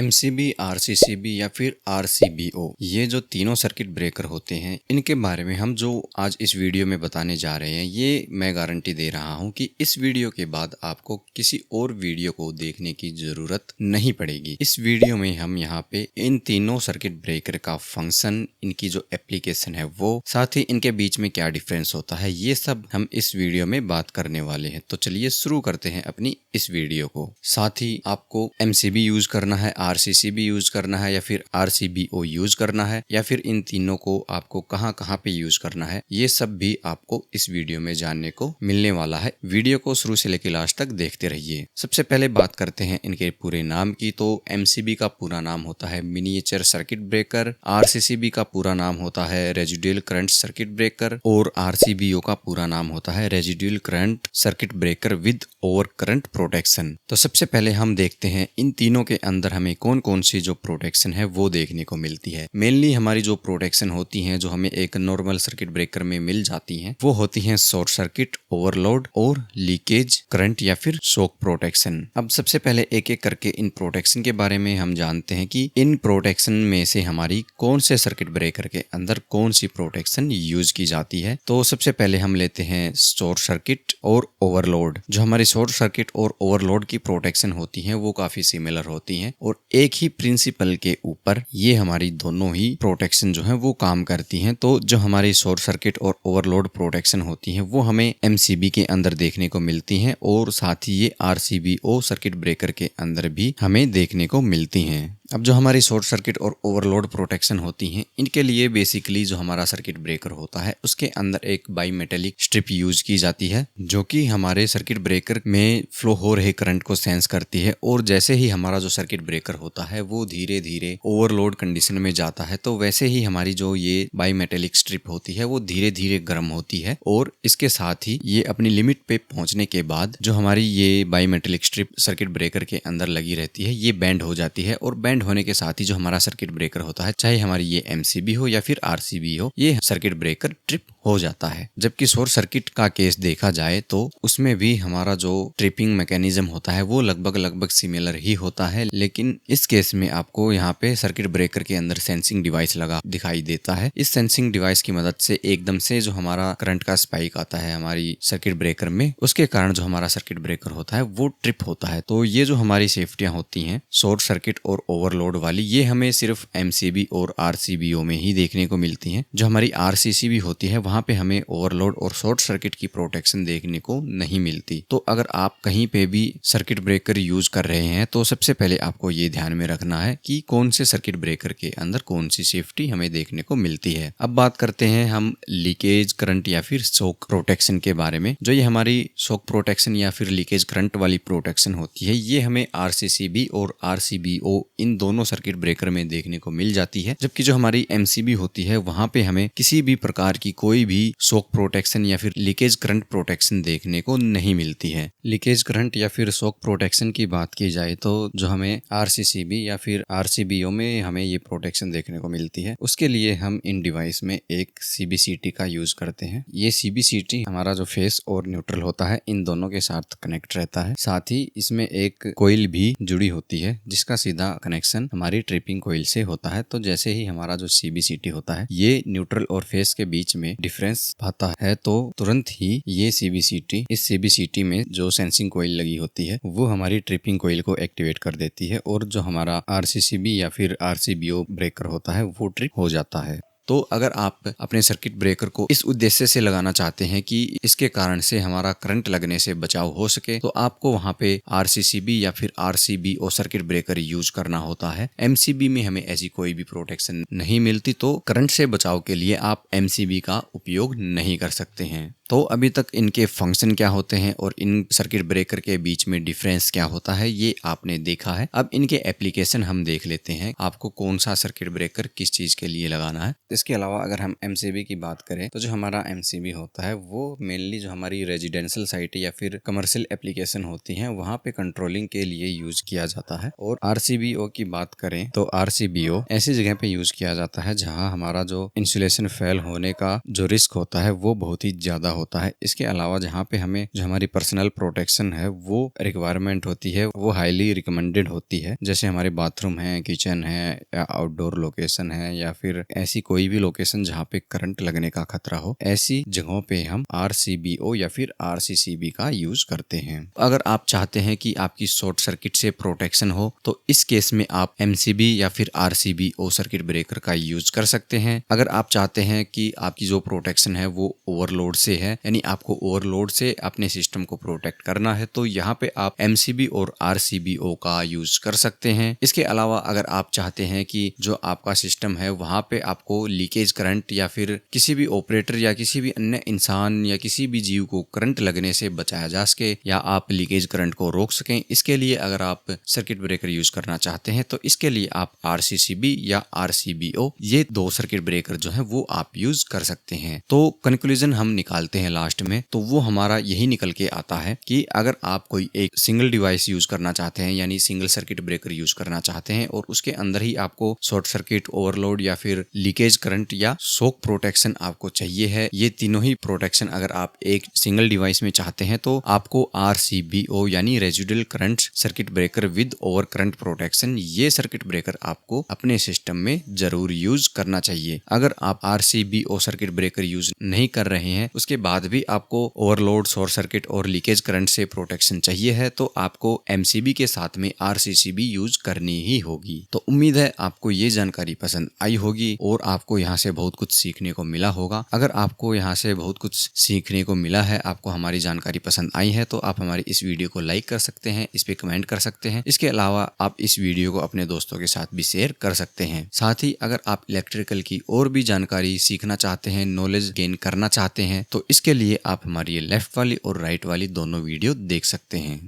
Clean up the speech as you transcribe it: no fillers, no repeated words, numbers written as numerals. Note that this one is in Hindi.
एमसीबी, आरसीसीबी या फिर आरसीबीओ, ये जो तीनों सर्किट ब्रेकर होते हैं, इनके बारे में हम जो आज इस वीडियो में बताने जा रहे हैं, ये मैं गारंटी दे रहा हूं कि इस वीडियो के बाद आपको किसी और वीडियो को देखने की जरूरत नहीं पड़ेगी। इस वीडियो में हम यहाँ पे इन तीनों सर्किट ब्रेकर का फंक्शन, इनकी जो एप्लीकेशन है वो, साथ ही इनके बीच में क्या डिफरेंस होता है, ये सब हम इस वीडियो में बात करने वाले हैं। तो चलिए शुरू करते हैं अपनी इस वीडियो को। साथ ही आपको एमसीबी यूज करना है, आरसीसीबी यूज करना है या फिर आरसीबीओ यूज करना है, या फिर इन तीनों को आपको कहां कहां पे यूज करना है, ये सब भी आपको इस वीडियो में जानने को मिलने वाला है। वीडियो को शुरू से लेकर लास्ट तक देखते रहिए। सबसे पहले बात करते हैं इनके पूरे नाम की। तो एमसीबी का पूरा नाम होता है मिनिएचर सर्किट ब्रेकर, आरसीसीबी का पूरा नाम होता है रेजिडुअल करंट सर्किट ब्रेकर, और आरसीबीओ का पूरा नाम होता है residual current circuit breaker with over current protection. तो सबसे पहले हम देखते हैं इन तीनों के अंदर हमें कौन कौन सी जो प्रोटेक्शन है वो देखने को मिलती है। मेनली हमारी जो प्रोटेक्शन होती है, जो हमें एक नॉर्मल सर्किट ब्रेकर में मिल जाती हैं, वो होती हैं शॉर्ट सर्किट, ओवरलोड और लीकेज करंट या फिर शॉक प्रोटेक्शन। अब सबसे पहले एक एक करके इन प्रोटेक्शन के बारे में हम जानते हैं कि इन प्रोटेक्शन में से हमारी कौन से सर्किट ब्रेकर के अंदर कौन सी प्रोटेक्शन यूज की जाती है। तो सबसे पहले हम लेते हैं शॉर्ट सर्किट और ओवरलोड। जो हमारी शॉर्ट सर्किट और ओवरलोड की प्रोटेक्शन होती है वो काफी सिमिलर होती हैं और एक ही प्रिंसिपल के ऊपर ये हमारी दोनों ही प्रोटेक्शन जो है वो काम करती हैं। तो जो हमारी शॉर्ट सर्किट और ओवरलोड प्रोटेक्शन होती है वो हमें एमसीबी के अंदर देखने को मिलती हैं, और साथ ही ये आरसीबीओ सर्किट ब्रेकर के अंदर भी हमें देखने को मिलती हैं। अब जो हमारी शॉर्ट सर्किट और ओवरलोड प्रोटेक्शन होती हैं, इनके लिए बेसिकली जो हमारा सर्किट ब्रेकर होता है उसके अंदर एक बाई मेटेलिक स्ट्रिप यूज की जाती है, जो कि हमारे सर्किट ब्रेकर में फ्लो हो रहे करंट को सेंस करती है। और जैसे ही हमारा जो सर्किट ब्रेकर होता है वो धीरे धीरे ओवरलोड कंडीशन में जाता है, तो वैसे ही हमारी जो ये बाई मेटेलिक स्ट्रिप होती है वो धीरे धीरे गर्म होती है, और इसके साथ ही ये अपनी लिमिट पे पहुंचने के बाद जो हमारी ये by metallic strip circuit breaker के अंदर लगी रहती है, ये बैंड हो जाती है, और बैंड होने के साथ ही जो हमारा सर्किट ब्रेकर होता है, चाहे हमारी ये एमसीबी हो या फिर आरसीबी हो, ये सर्किट ब्रेकर ट्रिप हो जाता है। जबकि शॉर्ट सर्किट का केस देखा जाए तो उसमें भी हमारा जो ट्रिपिंग मैकेनिज्म होता है वो लगभग सिमिलर ही होता है, लेकिन इस केस में आपको यहाँ पे सर्किट ब्रेकर के अंदर सेंसिंग डिवाइस लगा दिखाई देता है। इस सेंसिंग डिवाइस की मदद से एकदम से जो हमारा करंट का स्पाइक आता है हमारी सर्किट ब्रेकर में, उसके कारण जो हमारा सर्किट ब्रेकर होता है वो ट्रिप होता है। तो ये जो हमारी सेफ्टियां होती हैं शॉर्ट सर्किट और ओवरलोड वाली, ये हमें सिर्फ एमसीबी और आरसीबीओ में ही देखने को मिलती हैं। जो हमारी आरसीसीबी होती है वहां पे हमें ओवरलोड और शॉर्ट सर्किट की प्रोटेक्शन देखने को नहीं मिलती। तो अगर आप कहीं पे भी सर्किट ब्रेकर यूज कर रहे हैं तो सबसे पहले आपको ये ध्यान में रखना है कि कौन से सर्किट ब्रेकर के अंदर कौन सी सेफ्टी हमें देखने को मिलती है। अब बात करते हैं हम लीकेज करंट या फिर शॉक प्रोटेक्शन के बारे में। जो ये हमारी शॉक प्रोटेक्शन या फिर लीकेज करंट वाली प्रोटेक्शन होती है, ये हमें आरसीसीबी और आरसीबीओ इन दोनों सर्किट ब्रेकर में देखने को मिल जाती है। जबकि जो हमारी एमसीबी होती है वहां पे हमें किसी भी प्रकार की कोई भी शॉक प्रोटेक्शन या फिर लीकेज करंट प्रोटेक्शन देखने को नहीं मिलती है। लीकेज करंट या फिर शॉक प्रोटेक्शन की बात की जाए तो जो हमें आरसीसीबी या फिर आरसीबीओ में हमें ये प्रोटेक्शन देखने को मिलती है, उसके लिए हम इन डिवाइस में एक सीबीसीटी का यूज करते हैं। ये सीबीसीटी हमारा जो फेस और न्यूट्रल होता है इन दोनों के साथ कनेक्ट रहता है। साथ ही इसमें एक कोइल भी जुड़ी होती है जिसका सीधा कनेक्शन हमारी ट्रिपिंग कोइल से होता है। तो जैसे ही हमारा जो सीबीसीटी होता है ये न्यूट्रल और फेस के बीच में डिफरेंस पाता है, तो तुरंत ही ये सीबीसीटी, इस सीबीसीटी में जो सेंसिंग कोइल लगी होती है वो हमारी ट्रिपिंग कोइल को एक्टिवेट कर देती है, और जो हमारा आरसीसीबी या फिर आरसीबीओ ब्रेकर होता है वो ट्रिप हो जाता है। तो अगर आप अपने सर्किट ब्रेकर को इस उद्देश्य से लगाना चाहते हैं कि इसके कारण से हमारा करंट लगने से बचाव हो सके, तो आपको वहां पे आरसीसीबी या फिर आरसीबीओ सर्किट ब्रेकर यूज करना होता है। एमसीबी में हमें ऐसी कोई भी प्रोटेक्शन नहीं मिलती, तो करंट से बचाव के लिए आप एमसीबी का उपयोग नहीं कर सकते हैं। तो अभी तक इनके फंक्शन क्या होते हैं और इन सर्किट ब्रेकर के बीच में डिफरेंस क्या होता है ये आपने देखा है। अब इनके एप्लीकेशन हम देख लेते हैं, आपको कौन सा सर्किट ब्रेकर किस चीज के लिए लगाना है। इसके अलावा अगर हम एमसीबी की बात करें तो जो हमारा एमसीबी होता है वो मेनली जो हमारी रेजिडेंशियल साइट या फिर कमर्शियल एप्लीकेशन होती हैं वहां पे कंट्रोलिंग के लिए यूज किया जाता है। और आरसीबीओ की बात करें तो आरसीबीओ ऐसी जगह पे यूज किया जाता है जहां हमारा जो इंसुलेशन फेल होने का जो रिस्क होता है वो बहुत ही ज्यादा होता है। इसके अलावा जहाँ पे हमें जो हमारी पर्सनल प्रोटेक्शन है वो रिक्वायरमेंट होती है, वो हाईली रिकमेंडेड होती है। जैसे हमारे बाथरूम है, किचन है, या आउटडोर लोकेशन है, या फिर ऐसी कोई भी लोकेशन जहाँ पे करंट लगने का खतरा हो, ऐसी जगहों पे हम RCBO या फिर RCCB का यूज करते हैं। अगर आप चाहते हैं कि आपकी शॉर्ट सर्किट से प्रोटेक्शन हो तो इस केस में आप MCB या फिर RCBO सर्किट ब्रेकर का यूज कर सकते हैं। अगर आप चाहते हैं कि आपकी जो प्रोटेक्शन है वो ओवरलोड से है, यानी आपको ओवरलोड से अपने सिस्टम को प्रोटेक्ट करना है, तो यहाँ पे आप MCB और RCBO का यूज कर सकते हैं। इसके अलावा अगर आप चाहते हैं कि जो आपका सिस्टम है वहाँ पे आपको लीकेज करंट या फिर किसी भी ऑपरेटर या किसी भी अन्य इंसान या किसी भी जीव को करंट लगने से बचाया जा सके या आप लीकेज करंट को रोक सकें, इसके लिए अगर आप सर्किट ब्रेकर यूज करना चाहते हैं तो इसके लिए आप RCCB या RCBO ये दो सर्किट ब्रेकर जो है वो आप यूज कर सकते हैं। तो कंक्लूजन हम निकालते हैं लास्ट में, तो वो हमारा यही निकल के आता है कि अगर आप कोई एक सिंगल डिवाइस यूज करना चाहते हैं, यानी सिंगल सर्किट ब्रेकर यूज करना चाहते हैं और उसके अंदर ही आपको शॉर्ट सर्किट, ओवरलोड या फिर लीकेज करंट या शॉक प्रोटेक्शन आपको चाहिए है, ये तीनों ही प्रोटेक्शन अगर आप एक सिंगल डिवाइस में चाहते हैं तो आपको RCBO यानी residual current circuit breaker with over current protection, ये सर्किट ब्रेकर आपको अपने सिस्टम में जरूर यूज करना चाहिए। अगर आप RCBO सर्किट ब्रेकर यूज नहीं कर रहे हैं, उसके बाद भी आपको ओवरलोड, शॉर्ट सर्किट और लीकेज करंट से प्रोटेक्शन चाहिए है, तो आपको MCB के साथ में RCCB यूज करनी ही होगी। तो उम्मीद है आपको ये जानकारी पसंद आई होगी और आपको यहाँ से बहुत कुछ सीखने को मिला होगा। अगर आपको यहाँ से बहुत कुछ सीखने को मिला है, आपको हमारी जानकारी पसंद आई है, तो आप हमारी इस वीडियो को लाइक कर सकते हैं, इस पे कमेंट कर सकते हैं। इसके अलावा आप इस वीडियो को अपने दोस्तों के साथ भी शेयर कर सकते हैं। साथ ही अगर आप इलेक्ट्रिकल की और भी जानकारी सीखना चाहते हैं, नॉलेज गेन करना चाहते हैं, तो इसके लिए आप हमारी लेफ्ट वाली और राइट वाली दोनों वीडियो देख सकते हैं।